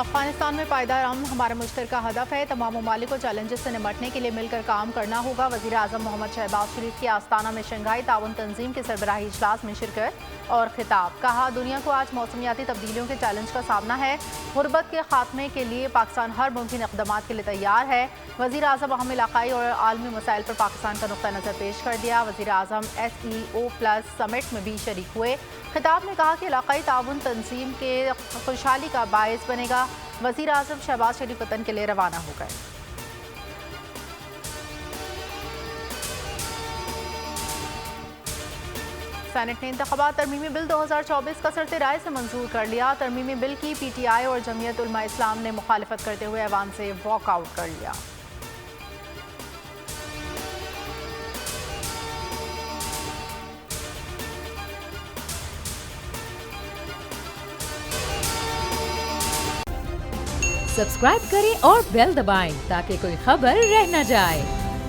अफगानिस्तान में पायदार अमन हमारा मुश्तरका हदफ है। तमाम ममालिक को चैलेंजेस से निपटने के लिए मिलकर काम करना होगा। वज़ीर आज़म मोहम्मद शहबाज शरीफ की आस्ताना में शंघाई ताउन तंजीम के सरबराही इजलास में शिरकत और खिताब। कहा, दुनिया को आज मौसमियाती तब्दीलियों के चैलेंज का सामना है। गुर्बत के खात्मे के लिए पाकिस्तान हर मुमकिन इक़दामात के लिए तैयार है। वज़ीर आज़म अहम इलाक़ाई और आलमी मसाइल पर पाकिस्तान का नुक़्ता नज़र पेश कर दिया। वज़ीर आज़म SEO+ समिट में भी शरीक हुए। खिताब में कहा कि इलाक़ाई ताउन तंजीम के खुशहाली का बायस बनेगा। वज़ीर आज़म शहबाज शरीफ वतन के लिए रवाना हो गए। सेनेट ने इंतख़ाबात तरमीमी बिल 2024 का सरते राय से मंजूर कर लिया। तरमीमी बिल की PTI और जमीयत उलमा इस्लाम ने मुखालिफत करते हुए ऐवान से वॉकआउट कर लिया। सब्सक्राइब करें और बेल दबाएं ताकि कोई खबर रह न जाए।